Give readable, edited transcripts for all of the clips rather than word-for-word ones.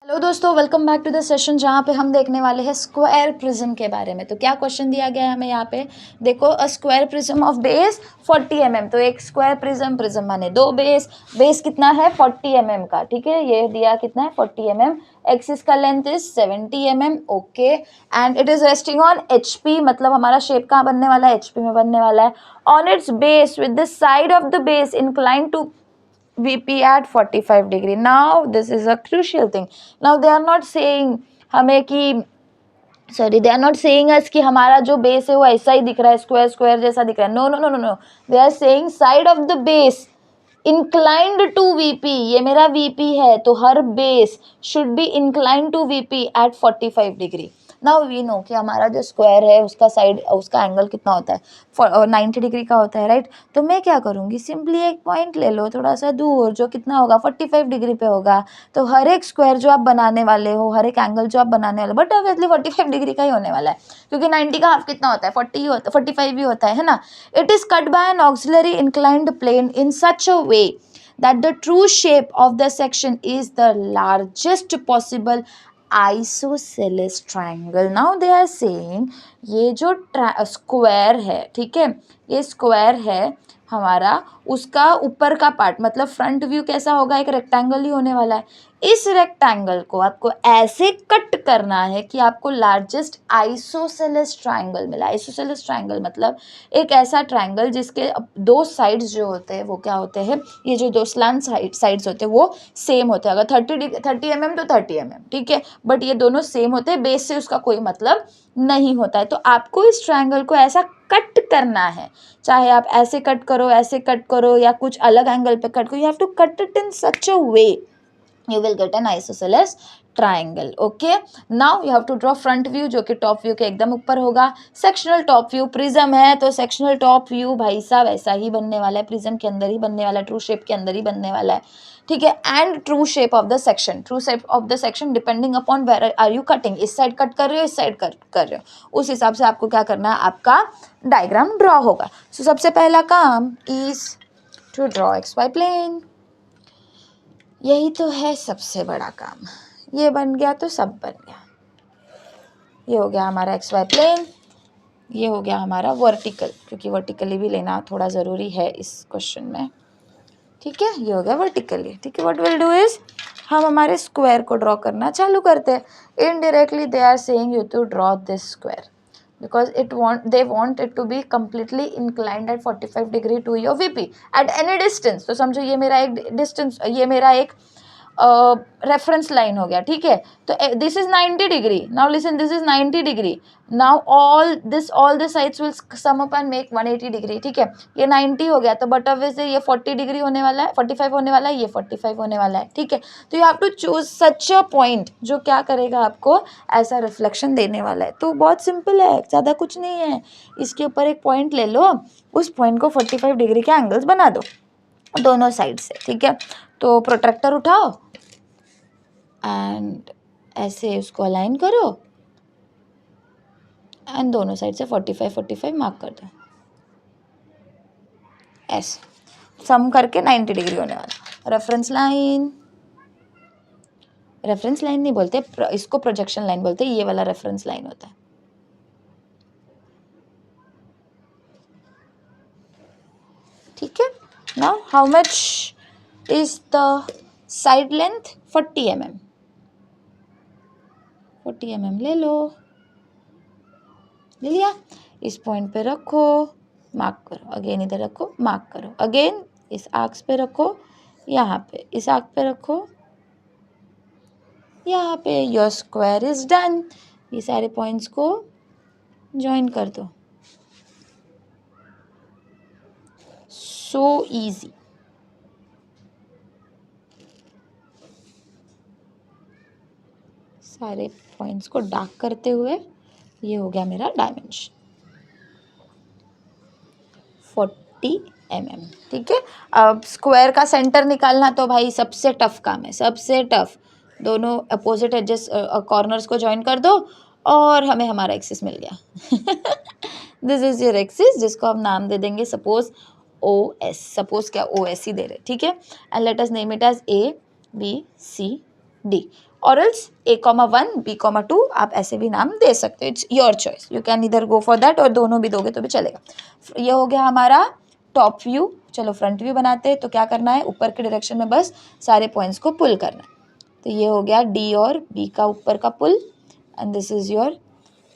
Hello दोस्तों, welcome back to the session जहाँ पे हम देखने वाले हैं स्क्वायर प्रिज्म के बारे में। तो क्या क्वेश्चन दिया गया है हमें यहाँ पे, देखो a square prism of base 40 mm। तो एक स्क्वायर प्रिज्म, प्रिज्म माने दो बेस, बेस कितना है 40 mm का, ठीक है। ये दिया कितना है 40 mm, एक्सिस का length is 70 mm, okay. And it is resting on HP, मतलब हमारा शेप कहाँ बनने वाला है, HP में बनने वाला है। On its base with the side of the base incline to VP at 45 degree. Now this is a crucial thing. Now they are not saying हमें कि they are not saying us कि हमारा जो base है वो ऐसा ही दिख रहा है, स्क्वायर स्क्वायर जैसा दिख रहा है। No no no no no, they are saying side of the base inclined to VP। ये मेरा VP है, तो हर base should be inclined to VP at 45 degree. Now we know कि हमारा जो स्क्वायर है उसका साइड, उसका एंगल कितना होता है 90 डिग्री का होता है, राइट। तो मैं क्या करूँगी, सिंपली एक पॉइंट ले लो थोड़ा सा दूर, जो कितना होगा 45 डिग्री पे होगा। तो हर एक स्क्वायर जो आप बनाने वाले हो, हर एक एंगल जो आप बनाने वाले हो, बट ऑब्वियसली 45 डिग्री का ही होने वाला है, क्योंकि 90 का हाफ कितना होता है 40 ही होता है, 45 ही होता है ना। It is cut by an auxiliary inclined plane in such a way that the true shape of the section is the largest possible isosceles triangle. Now they are saying ये जो स्क्वायर है, ठीक है, ये स्क्वायर है हमारा, उसका ऊपर का पार्ट मतलब फ्रंट व्यू कैसा होगा, एक रेक्टेंगल ही होने वाला है। इस रेक्टेंगल को आपको ऐसे कट करना है कि आपको लार्जेस्ट आइसोसेलेस ट्रायंगल मिला। आइसोसेलेस ट्रायंगल मतलब एक ऐसा ट्रायंगल जिसके दो साइड्स जो होते हैं वो क्या होते हैं, ये जो दो स्लैंट साइड्स होते हैं वो सेम होते हैं। अगर 30 mm तो 30 mm, ठीक है, बट ये दोनों सेम होते हैं, बेस से उसका कोई मतलब नहीं होता है। तो आपको इस ट्रायंगल को ऐसा कट करना है, चाहे आप ऐसे कट करो, ऐसे कट करो, या कुछ अलग एंगल पे कट करो, you have to cut it in such a way you will get an isosceles triangle. Okay, now you have to draw front view जो कि टॉप व्यू के एकदम ऊपर होगा। सेक्शनल टॉप व्यू, प्रिज्म है तो सेक्शनल टॉप व्यू भाई साहब ऐसा ही बनने वाला है, प्रिज्म के अंदर ही बनने वाला है, ट्रू शेप के अंदर ही बनने वाला है, ठीक है। And true shape of the section, true shape of the section depending upon where are you cutting, इस साइड कट कर रहे हो, इस साइड कट कर रहे हो, उस हिसाब से आपको क्या करना है, आपका डायग्राम ड्रॉ होगा। सो सबसे पहला काम is to draw XY plane. यही तो है सबसे बड़ा काम, ये बन गया तो सब बन गया। ये हो गया हमारा XY प्लेन, ये हो गया हमारा वर्टिकल, क्योंकि वर्टिकली भी लेना थोड़ा ज़रूरी है इस क्वेश्चन में, ठीक है। ये हो गया वर्टिकली, ठीक है। व्हाट विल डू इज हम हमारे स्क्वायर को ड्रॉ करना चालू करते हैं। Indirectly they are saying you to draw this square because they want it to be completely inclined at 45 degree to your VP at any distance। तो समझो ये मेरा एक डिस्टेंस, ये मेरा एक रेफरेंस लाइन हो गया, ठीक है। तो this is 90 degree, now listen, this is 90 degree, now all this sides will sum up and make 180 degree, ठीक है। ये 90 हो गया, तो बट ऑब्वियसली ये 40 डिग्री होने वाला है, 45 होने वाला है, ये 45 होने वाला है, ठीक है। तो you have to choose such a point जो क्या करेगा, आपको ऐसा रिफ्लेक्शन देने वाला है। तो बहुत सिंपल है, ज़्यादा कुछ नहीं है। इसके ऊपर एक पॉइंट ले लो, उस पॉइंट को 45 डिग्री के एंगल्स बना दो दोनों साइड से, ठीक है। तो प्रोट्रैक्टर उठाओ एंड ऐसे उसको अलाइन करो एंड दोनों साइड से 45 मार्क कर दो, ऐसे सम करके 90 डिग्री होने वाला। रेफरेंस लाइन, रेफरेंस लाइन नहीं बोलते इसको, प्रोजेक्शन लाइन बोलते हैं, ये वाला रेफरेंस लाइन होता है, ठीक है। Now how much is the side length, 40 mm, 40 mm ले लो, ले लिया। इस पॉइंट पे रखो, मार्क करो, अगेन इधर रखो, मार्क करो, अगेन इस आर्क्स पे रखो, यहाँ पे इस आर्क पे रखो, यहाँ पे। Your square is done. ये सारे पॉइंट्स को ज्वाइन कर दो, सो इजी। सारे पॉइंट्स को डार्क करते हुए ये हो गया मेरा डायमेंशन 40 mm, ठीक है। अब स्क्वायर का सेंटर निकालना तो भाई सबसे टफ काम है, सबसे टफ। दोनों अपोजिट एजेस कॉर्नर्स को ज्वाइन कर दो और हमें हमारा एक्सिस मिल गया। दिस इज योर एक्सिस, जिसको हम नाम दे देंगे सपोज OS, सपोज क्या OS ही दे रहे, ठीक है। And let us name it as ABCD। और एल्स A,1 B,2 आप ऐसे भी नाम दे सकते हो, it's your choice, you can इधर गो फॉर दैट, और दोनों भी दोगे तो भी चलेगा। ये हो गया हमारा टॉप व्यू। चलो फ्रंट व्यू बनाते हैं, तो क्या करना है, ऊपर के डायरेक्शन में बस सारे पॉइंट्स को पुल करना है। तो ये हो गया D और B का ऊपर का पुल, and this is your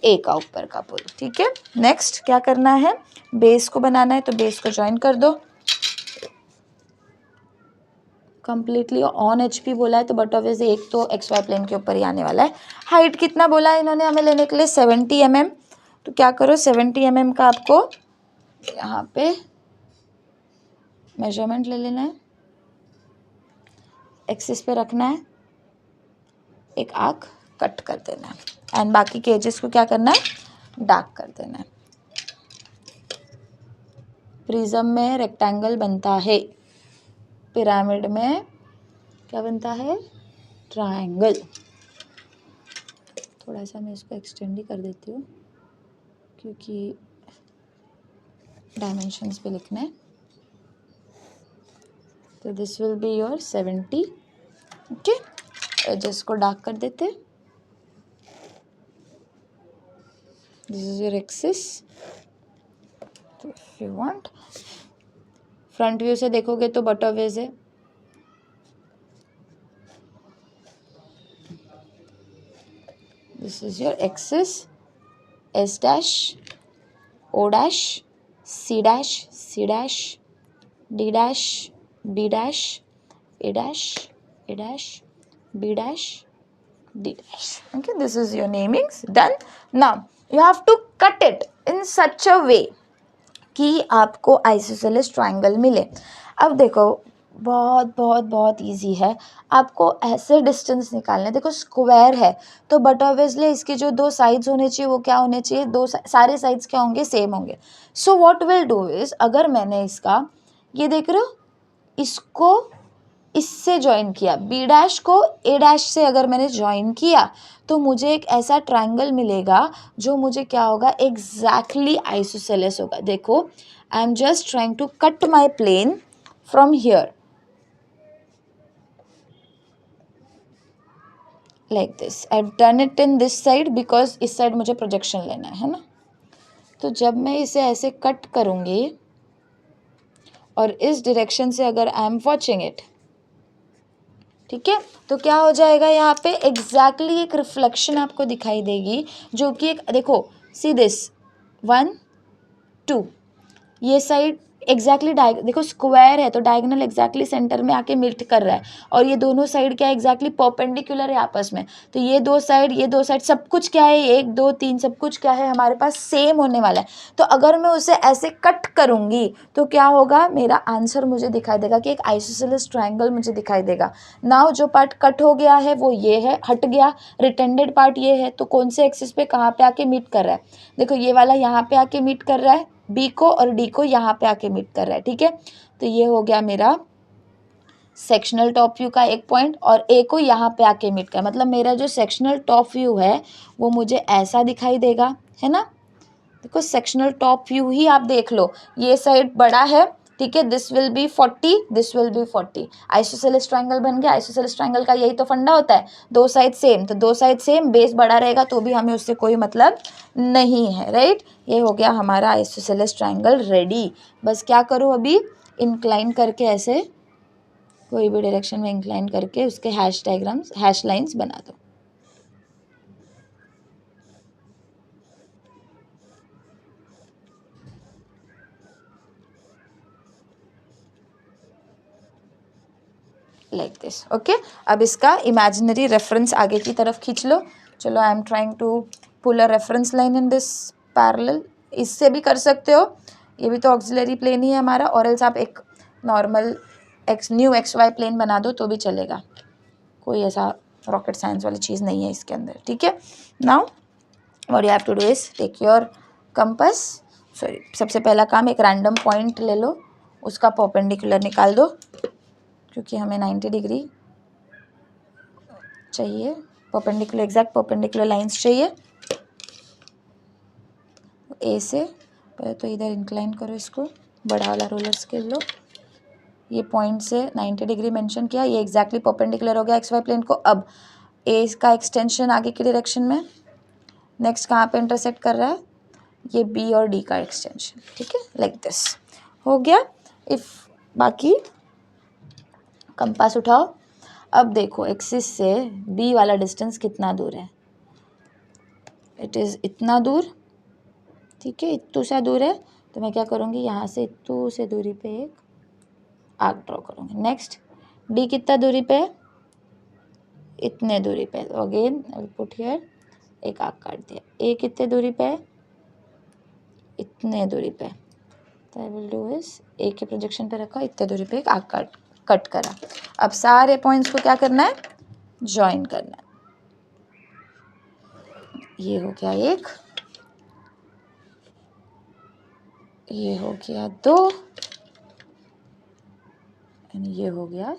A का ऊपर का पुल। ठीक है, नेक्स्ट क्या करना है, बेस को बनाना है, तो बेस को ज्वाइन कर दो। कंप्लीटली ऑन HP बोला है, तो बट ऑब्वियसली एक तो XY प्लेन के ऊपर ही आने वाला है। हाइट कितना बोला है इन्होंने हमें लेने के लिए, 70 mm। तो क्या करो, 70 mm का आपको यहाँ पे मेजरमेंट ले लेना है, एक्सिस पे रखना है, एक आर्क कट कर देना है, एंड बाकी के एजेस को क्या करना है, डार्क कर देना है। प्रिज्म में रेक्टेंगल बनता है, पिरामिड में क्या बनता है, ट्रायंगल। थोड़ा सा मैं इसको एक्सटेंड ही कर देती हूँ क्योंकि डायमेंशंस पे लिखना है। तो this will be your 70। Okay, edges को डार्क कर देते, दिस इज योर एक्सिस। तो if you want front view से देखोगे तो बट ऑब्वियस है, this is your axis, S dash, O dash, C dash, C dash, D dash, B dash, A dash, A dash, B dash, D dash. Okay, this is your namings done. Now you have to cut it in such a way कि आपको isosceles triangle मिले। अब देखो बहुत बहुत बहुत easy है, आपको ऐसे डिस्टेंस निकालने। देखो स्क्वायर है तो बट ऑब्वियसली इसके जो दो साइड्स होने चाहिए वो क्या होने चाहिए, सारे साइड्स क्या होंगे, सेम होंगे। So what will do is, अगर मैंने इसका ये देख रहे हो, इसको इससे ज्वाइन किया, बी डैश को ए डैश से अगर मैंने ज्वाइन किया तो मुझे एक ऐसा ट्रायंगल मिलेगा जो मुझे क्या होगा, एग्जैक्टली आइसोसेलेस होगा। देखो I am just trying to cut my plane from here like this. I have done it in this side because इस साइड मुझे प्रोजेक्शन लेना है ना। तो जब मैं इसे ऐसे कट करूँगी और इस डायरेक्शन से अगर आई एम वॉचिंग इट, ठीक है, तो क्या हो जाएगा, यहाँ पे एग्जैक्टली एक रिफ्लेक्शन आपको दिखाई देगी जो कि एक, देखो सी दिस 1 2, ये साइड एग्जैक्टली देखो स्क्वायर है तो डायगोनल एग्जैक्टली सेंटर में आके मीट कर रहा है, और ये दोनों साइड क्या है, एग्जैक्टली परपेंडिकुलर है आपस में। तो ये दो साइड सब कुछ क्या है, 1 2 3 सब कुछ क्या है हमारे पास सेम होने वाला है। तो अगर मैं उसे ऐसे कट करूँगी तो क्या होगा, मेरा आंसर मुझे दिखाई देगा कि एक आइसोसेलेस ट्राइंगल मुझे दिखाई देगा। नाउ जो पार्ट कट हो गया है वो ये है, हट गया, रिटेंडेड पार्ट ये है, तो कौन से एक्सिस पे कहाँ पे आके मीट कर रहा है, देखो ये वाला यहाँ पे आके मीट कर रहा है बी को, और डी को यहाँ पे आके मीट कर रहा है। ठीक है, तो ये हो गया मेरा सेक्शनल टॉप व्यू का एक पॉइंट, और ए को यहाँ पे आके मीट कर, मतलब मेरा जो सेक्शनल टॉप व्यू है वो मुझे ऐसा दिखाई देगा, है ना। देखो सेक्शनल टॉप व्यू ही आप देख लो, ये साइड बड़ा है, ठीक है, this will B 40, this will B 40, isosceles triangle बन गया। आइसोसेलेस ट्रायंगल का यही तो फंडा होता है, दो साइड सेम, तो दो साइड सेम, बेस बड़ा रहेगा तो भी हमें उससे कोई मतलब नहीं है, राइट। ये हो गया हमारा आइसोसेलेस ट्रायंगल रेडी। बस क्या करो अभी, इंक्लाइन करके ऐसे कोई भी डायरेक्शन में इंक्लाइन करके उसके हैश डायग्राम्स, हैश लाइन्स बना दो। Like this, okay. अब इसका इमेजिनरी रेफरेंस आगे की तरफ खींच लो। चलो I am trying to pull a reference line in this parallel, इससे भी कर सकते हो, ये भी तो ऑक्सिलरी प्लेन ही है हमारा, और एल्स आप एक नॉर्मल न्यू XY प्लेन बना दो तो भी चलेगा, कोई ऐसा रॉकेट साइंस वाली चीज़ नहीं है इसके अंदर। ठीक है, now what you have to do is take your compass, sorry सबसे पहला काम एक रैंडम पॉइंट ले लो, उसका परपेंडिकुलर निकाल दो क्योंकि हमें 90 डिग्री चाहिए, परपेंडिकुलर, एग्जैक्ट परपेंडिकुलर लाइंस चाहिए। ए से पहले तो इधर इंक्लाइन करो इसको, बड़ा वाला रोलर स्केल लो, ये पॉइंट से 90 डिग्री मेंशन किया, ये एग्जैक्टली परपेंडिकुलर हो गया XY प्लेन को। अब ए का एक्सटेंशन आगे की डायरेक्शन में, नेक्स्ट कहाँ पे इंटरसेक्ट कर रहा है, ये बी और डी का एक्सटेंशन, ठीक है, लाइक दिस हो गया। इफ बाकी कंपास उठाओ, अब देखो एक्सिस से बी वाला डिस्टेंस कितना दूर है, इट इज़ इतना दूर, ठीक है, इतू सा दूर है, तो मैं क्या करूँगी, यहाँ से इतू से दूरी पे एक आर्क ड्रॉ करूँगी। नेक्स्ट डी कितना दूरी पे है, इतने दूरी पे, तो again I will put here एक आर्क काट दिया। ए कितने दूरी पे है, इतने दूरी पे, तो आई विल डू इस ए के प्रोजेक्शन पे रखा, इतने दूरी पे एक आर्क कट करा। अब सारे पॉइंट्स को क्या करना है, ज्वाइन करना है। ये हो गया एक, ये हो गया दो, एंड ये हो गया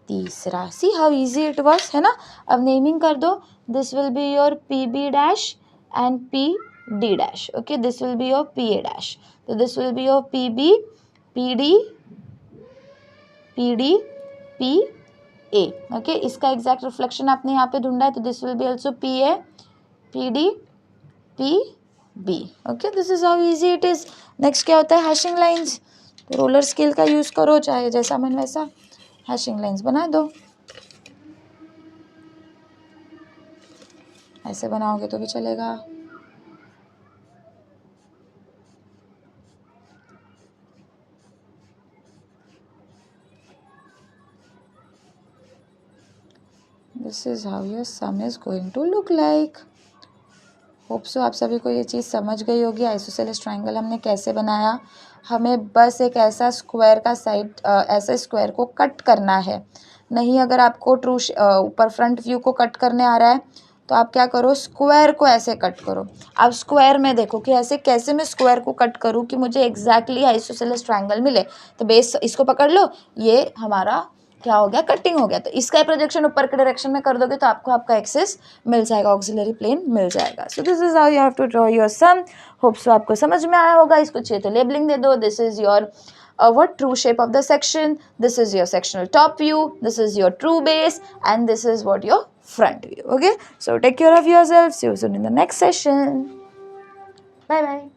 तीसरा। See how easy it was, है ना। अब नेमिंग कर दो, this will be your P B dash and P D dash, okay, this will be your P A dash, तो this will be your P B P D P A, okay. इसका exact reflection आपने यहाँ पे ढूंढा है, तो this will be also P A P D P B, okay, this is how easy it is. Next क्या होता है, हैशिंग लाइंस, तो रोलर स्केल का यूज करो, चाहे जैसा मन वैसा हैशिंग लाइंस बना दो। ऐसे बनाओगे तो भी चलेगा। This is how your sum is going to look like. Hope so आप सभी को ये चीज़ समझ गई होगी। आइसोसेलेस ट्रायंगल हमने कैसे बनाया, हमें बस एक ऐसा स्क्वायर का साइड, ऐसे स्क्वायर को कट करना है। नहीं, अगर आपको ट्रू ऊपर फ्रंट व्यू को कट करने आ रहा है तो आप क्या करो, स्क्वायर को ऐसे कट करो। अब स्क्वायर में देखो कि ऐसे कैसे मैं स्क्वायर को कट करूँ कि मुझे एग्जैक्टली आइसोसेलेस ट्रायंगल मिले। तो बेस इसको पकड़ लो, ये हमारा क्या हो गया, कटिंग हो गया। तो इसका प्रोजेक्शन ऊपर के डायरेक्शन में कर दोगे तो आपको आपका एक्सिस मिल जाएगा, ऑक्सिलरी प्लेन मिल जाएगा। So this is how you have to draw your sum. Hope so आपको समझ में आया होगा। इसको चाहिए तो लेबलिंग दे दो, this is your what true shape of the section, this is your sectional top view, this is your true base, and this is what your front view. Okay, so take care of yourself, see you soon in the next session. Bye bye.